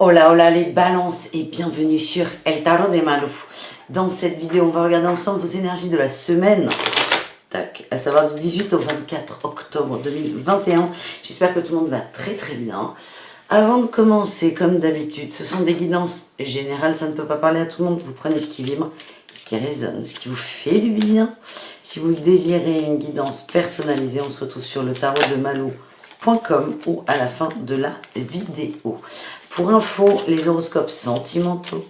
Hola les balances et bienvenue sur El Tarot de Malou. Dans cette vidéo, on va regarder ensemble vos énergies de la semaine. Tac, à savoir du 18 au 24 octobre 2021. J'espère que tout le monde va très bien. Avant de commencer, comme d'habitude, ce sont des guidances générales, ça ne peut pas parler à tout le monde. Vous prenez ce qui vibre, ce qui résonne, ce qui vous fait du bien. Si vous désirez une guidance personnalisée, on se retrouve sur le tarot de Malou.com ou à la fin de la vidéo. Pour info, les horoscopes sentimentaux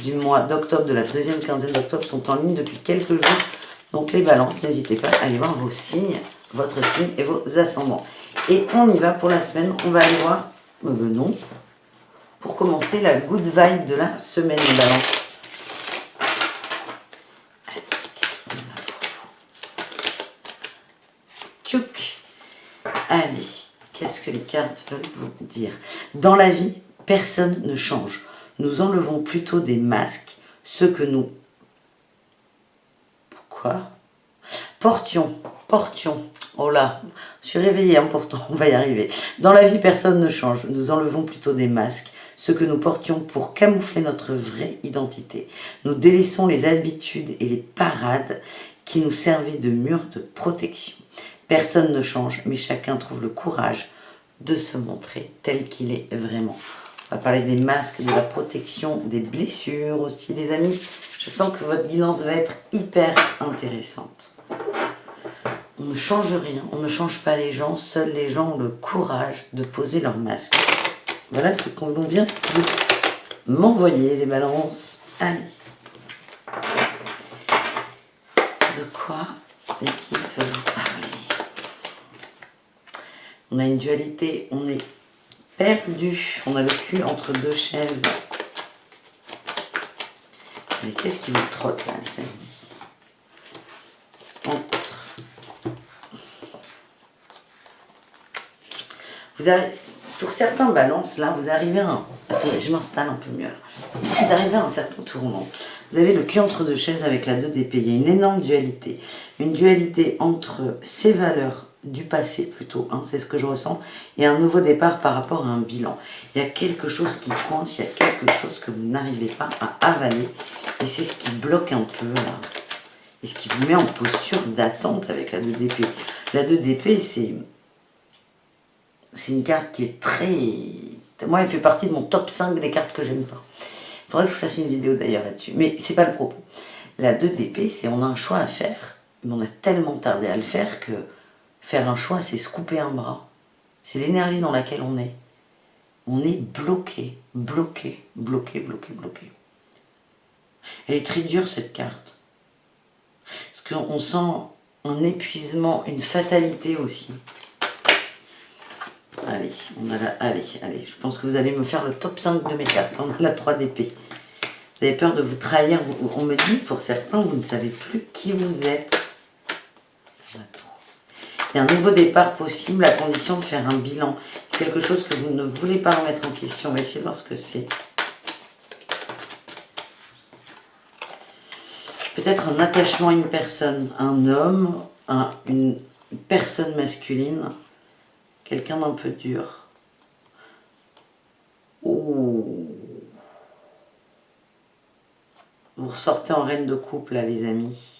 du mois d'octobre, de la deuxième quinzaine d'octobre, sont en ligne depuis quelques jours. Donc les balances, n'hésitez pas à aller voir vos signes, votre signe et vos ascendants. Et on y va pour la semaine, on va aller voir, non, pour commencer la good vibe de la semaine, les balances. Qu'est-ce qu'on a pour vous? Tchouk. Allez, qu'est-ce que les cartes veulent vous dire? Dans la vie, personne ne change. Nous enlevons plutôt des masques, ce que nous... Quoi? Portions. Oh là, je suis réveillée, pourtant, on va y arriver. Dans la vie, personne ne change. Nous enlevons plutôt des masques, ce que nous portions pour camoufler notre vraie identité. Nous délaissons les habitudes et les parades qui nous servaient de mur de protection. Personne ne change, mais chacun trouve le courage de se montrer tel qu'il est vraiment. On va parler des masques, de la protection, des blessures aussi, les amis. Je sens que votre guidance va être hyper intéressante. On ne change rien, on ne change pas les gens. Seuls les gens ont le courage de poser leur masque. Voilà ce qu'on vient de m'envoyer, les balances. Allez. De quoi les guides veulent vous parler? On a une dualité, on est perdu. On a le cul entre deux chaises. Mais qu'est-ce qui vous trotte là, les amis? Vous avez, pour certains balances, là, vous arrivez à un... Attendez, je m'installe un peu mieux. Vous arrivez à un certain tournant. Vous avez le cul entre deux chaises avec la 2 d'épée. Il y a une énorme dualité. Une dualité entre ces valeurs du passé plutôt, c'est ce que je ressens, et un nouveau départ par rapport à un bilan. Il y a quelque chose qui coince, il y a quelque chose que vous n'arrivez pas à avaler, et c'est ce qui bloque un peu, là. Et ce qui vous met en posture d'attente avec la 2 d'épée. La 2 d'épée, c'est une carte qui est très... Moi, elle fait partie de mon top 5 des cartes que j'aime pas. Il faudrait que je fasse une vidéo d'ailleurs là-dessus. Mais c'est pas le propos. La 2 d'épée, c'est on a un choix à faire. Mais on a tellement tardé à le faire que faire un choix, c'est se couper un bras. C'est l'énergie dans laquelle on est. On est bloqué. Elle est très dure, cette carte. Parce qu'on sent un épuisement, une fatalité aussi. Allez, allez, je pense que vous allez me faire le top 5 de mes cartes. On a la 3 d'épée. Vous avez peur de vous trahir. On me dit, pour certains, vous ne savez plus qui vous êtes. Il y a un nouveau départ possible à condition de faire un bilan. Quelque chose que vous ne voulez pas remettre en question. On va essayer de voir ce que c'est. Peut-être un attachement à une personne. Un homme, une personne masculine. Quelqu'un d'un peu dur. Oh. Vous ressortez en reine de coupe, là, les amis.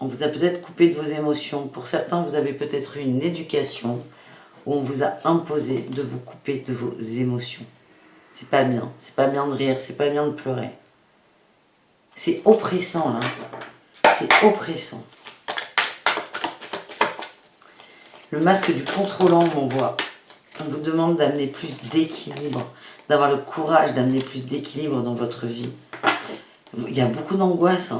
On vous a peut-être coupé de vos émotions. Pour certains, vous avez peut-être eu une éducation où on vous a imposé de vous couper de vos émotions. C'est pas bien. C'est pas bien de rire. C'est pas bien de pleurer. C'est oppressant, là. C'est oppressant. Le masque du contrôlant m'envoie. On vous demande d'amener plus d'équilibre, d'avoir le courage d'amener plus d'équilibre dans votre vie. Il y a beaucoup d'angoisse,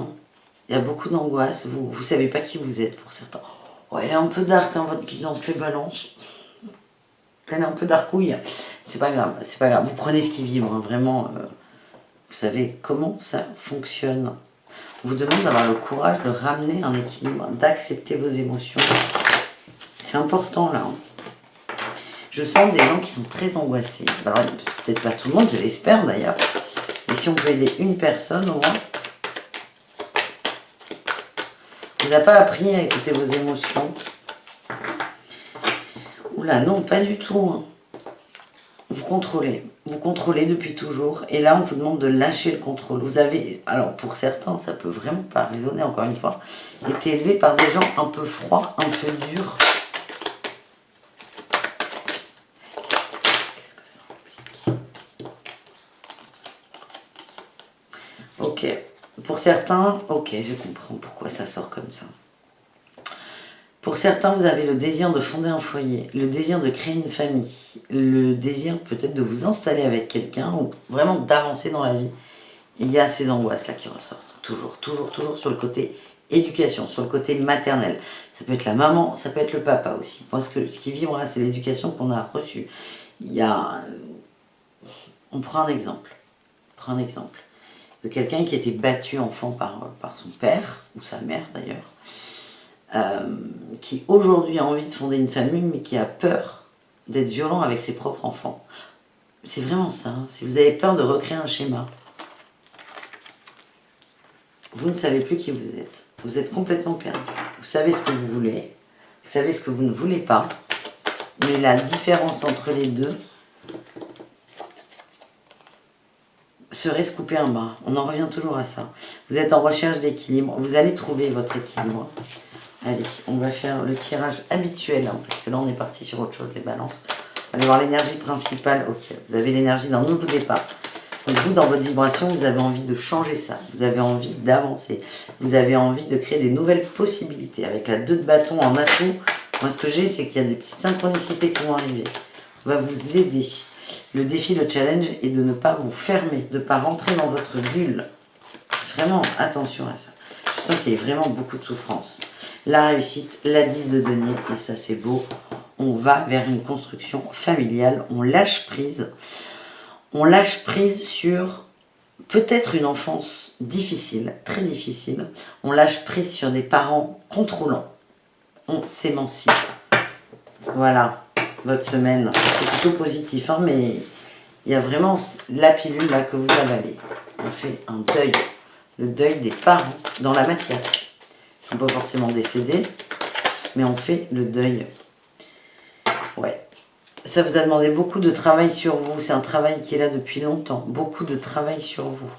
Il y a beaucoup d'angoisse. Vous ne savez pas qui vous êtes pour certains. Oh, elle est un peu dark, votre guidance, les balances. Elle est un peu darkouille. C'est pas grave, c'est pas grave. Vous prenez ce qui vibre, vraiment. Vous savez comment ça fonctionne. On vous demande d'avoir le courage de ramener un équilibre, d'accepter vos émotions. C'est important, là. Je sens des gens qui sont très angoissés. Alors, c'est peut-être pas tout le monde, je l'espère d'ailleurs. Mais si on peut aider une personne au moins. On n'a pas appris à écouter vos émotions. Oula, non, pas du tout. Vous Vous contrôlez depuis toujours. Et là, on vous demande de lâcher le contrôle. Vous avez, alors pour certains, ça peut vraiment pas résonner, encore une fois, été élevé par des gens un peu froids, un peu durs. Qu'est-ce que ça implique? Ok. Pour certains, ok, je comprends pourquoi ça sort comme ça. Pour certains, vous avez le désir de fonder un foyer, le désir de créer une famille, le désir peut-être de vous installer avec quelqu'un ou vraiment d'avancer dans la vie. Il y a ces angoisses-là qui ressortent. Toujours, toujours, toujours sur le côté éducation, sur le côté maternel. Ça peut être la maman, ça peut être le papa aussi. Moi, ce qui vibre là, c'est l'éducation qu'on a reçue. Il y a... On prend un exemple. On prend un exemple de quelqu'un qui a été battu enfant par son père, ou sa mère d'ailleurs, qui aujourd'hui a envie de fonder une famille, mais qui a peur d'être violent avec ses propres enfants. C'est vraiment ça. Hein. Si vous avez peur de recréer un schéma, vous ne savez plus qui vous êtes. Vous êtes complètement perdu. Vous savez ce que vous voulez, vous savez ce que vous ne voulez pas, mais la différence entre les deux serait se couper un bras. On en revient toujours à ça. Vous êtes en recherche d'équilibre. Vous allez trouver votre équilibre. Allez, on va faire le tirage habituel, hein, parce que là on est parti sur autre chose, les balances. On va voir l'énergie principale. Ok, vous avez l'énergie d'un nouveau départ. Donc vous, dans votre vibration, vous avez envie de changer ça. Vous avez envie d'avancer. Vous avez envie de créer des nouvelles possibilités. Avec la 2 de bâton en atout, moi ce que j'ai, c'est qu'il y a des petites synchronicités qui vont arriver. On va vous aider. Le défi, le challenge est de ne pas vous fermer, de ne pas rentrer dans votre bulle. Vraiment, attention à ça. Je sens qu'il y a vraiment beaucoup de souffrance. La réussite, la 10 de denier, et ça c'est beau. On va vers une construction familiale, on lâche prise. On lâche prise sur peut-être une enfance difficile, très difficile. On lâche prise sur des parents contrôlants. On s'émancipe. Voilà, votre semaine. C'est plutôt positif, hein, mais il y a vraiment la pilule là que vous avalez. On fait un deuil. Le deuil des parents dans la matière. Ils ne sont pas forcément décédés, mais on fait le deuil. Ouais. Ça vous a demandé beaucoup de travail sur vous. C'est un travail qui est là depuis longtemps. Beaucoup de travail sur vous.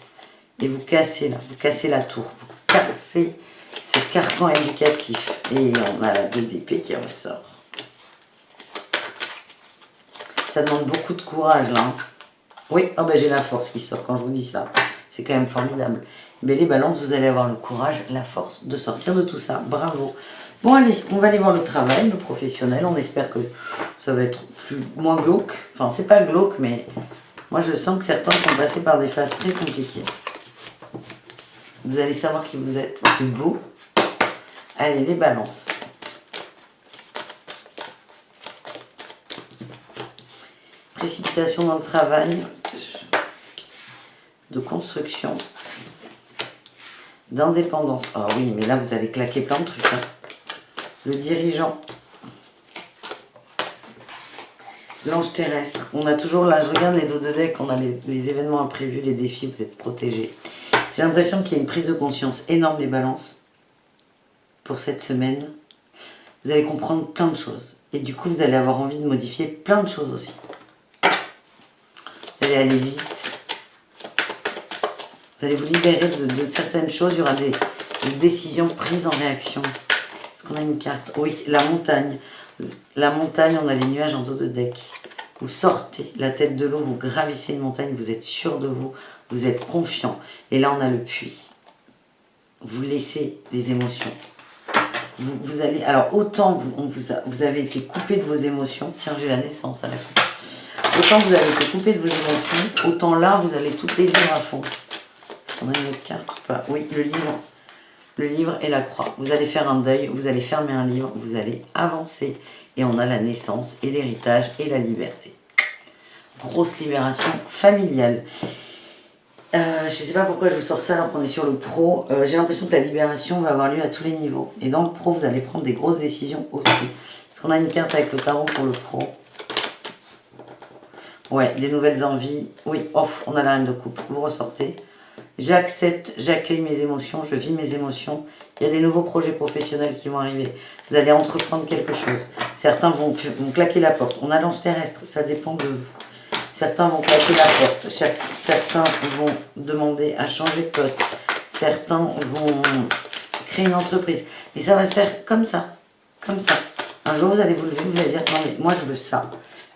Et vous cassez là, vous cassez la tour. Vous cassez ce carcan éducatif. Et on a la 2 d'épée qui ressort. Ça demande beaucoup de courage là. Hein. Oui, oh ben j'ai la force qui sort quand je vous dis ça. C'est quand même formidable. Mais les balances, vous allez avoir le courage, la force de sortir de tout ça. Bravo. Bon allez, on va aller voir le travail, le professionnel. On espère que ça va être moins glauque. Enfin, c'est pas glauque, mais moi je sens que certains sont passés par des phases très compliquées. Vous allez savoir qui vous êtes. C'est beau. Allez, les balances. Précipitation dans le travail. De construction. D'indépendance. Ah oui, mais là, vous allez claquer plein de trucs. Hein. Le dirigeant. L'ange terrestre. On a toujours, là, je regarde les dos de deck, on a les événements imprévus, les défis, vous êtes protégés. J'ai l'impression qu'il y a une prise de conscience énorme, les balances, pour cette semaine. Vous allez comprendre plein de choses. Et du coup, vous allez avoir envie de modifier plein de choses aussi. Vous allez aller vite. Vous allez vous libérer de certaines choses. Il y aura des décisions prises en réaction. Est-ce qu'on a une carte? Oui, la montagne. La montagne, on a les nuages en dos de deck. Vous sortez la tête de l'eau, vous gravissez une montagne, vous êtes sûr de vous, vous êtes confiant. Et là, on a le puits. Vous laissez les émotions. Vous allez... Alors, autant vous avez été coupé de vos émotions. Tiens, j'ai la naissance à la coupe. Autant vous avez été coupé de vos émotions, autant là, vous allez toutes les vivre à fond. On a une autre carte ou pas? Oui, le livre. Le livre et la croix. Vous allez faire un deuil, vous allez fermer un livre, vous allez avancer. Et on a la naissance et l'héritage et la liberté. Grosse libération familiale. Je ne sais pas pourquoi je vous sors ça alors qu'on est sur le pro. J'ai l'impression que la libération va avoir lieu à tous les niveaux. Et dans le pro, vous allez prendre des grosses décisions aussi. Est-ce qu'on a une carte avec le tarot pour le pro? Ouais, des nouvelles envies. Oui, off, on a la reine de coupe. Vous ressortez. J'accepte, j'accueille mes émotions, je vis mes émotions. Il y a des nouveaux projets professionnels qui vont arriver. Vous allez entreprendre quelque chose. Certains vont claquer la porte. On a l'ange terrestre, ça dépend de vous. Certains vont claquer la porte. Certains vont demander à changer de poste. Certains vont créer une entreprise. Mais ça va se faire comme ça. Comme ça. Un jour, vous allez vous lever, vous allez dire, non mais moi je veux ça.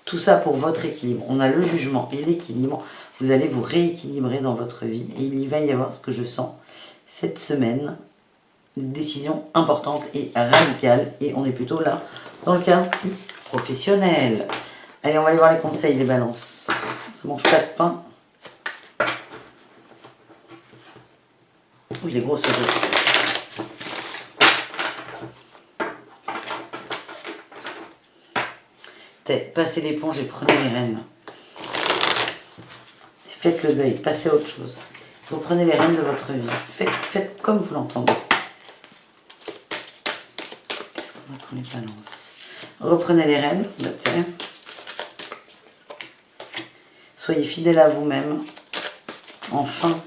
Tout ça pour votre équilibre. On a le jugement et l'équilibre. Vous allez vous rééquilibrer dans votre vie. Et il y va y avoir ce que je sens cette semaine. Une décision importante et radicale. Et on est plutôt là dans le cadre du professionnel. Allez, on va aller voir les conseils, les balances. Ça mange pas de pain. Oui, il est gros ce jeu. Passez l'éponge et prenez les rênes. Faites le deuil, passez à autre chose. Vous prenez les rênes de votre vie. Faites comme vous l'entendez. Qu'est-ce qu'on a pour les balances? Reprenez les rênes. Soyez fidèle à vous-même. Enfin,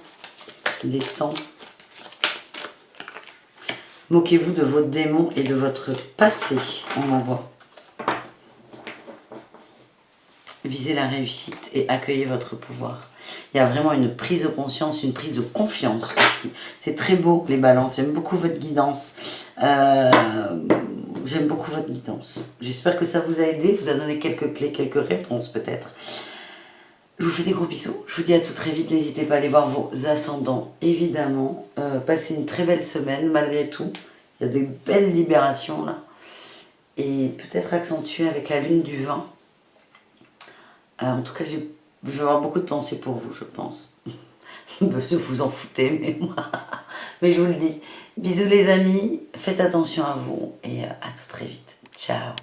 il est temps. Moquez-vous de vos démons et de votre passé. On en voit. Visez la réussite et accueillez votre pouvoir. Il y a vraiment une prise de conscience, une prise de confiance aussi. C'est très beau les balances. J'aime beaucoup votre guidance. J'aime beaucoup votre guidance. J'espère que ça vous a aidé, vous a donné quelques clés, quelques réponses peut-être. Je vous fais des gros bisous. Je vous dis à tout très vite. N'hésitez pas à aller voir vos ascendants, évidemment. Passez une très belle semaine malgré tout. Il y a des belles libérations là. Et peut-être accentuer avec la lune du vin. En tout cas, je vais avoir beaucoup de pensées pour vous, je pense. Vous en foutez, mais moi... Mais je vous le dis. Bisous les amis, faites attention à vous et à tout très vite. Ciao.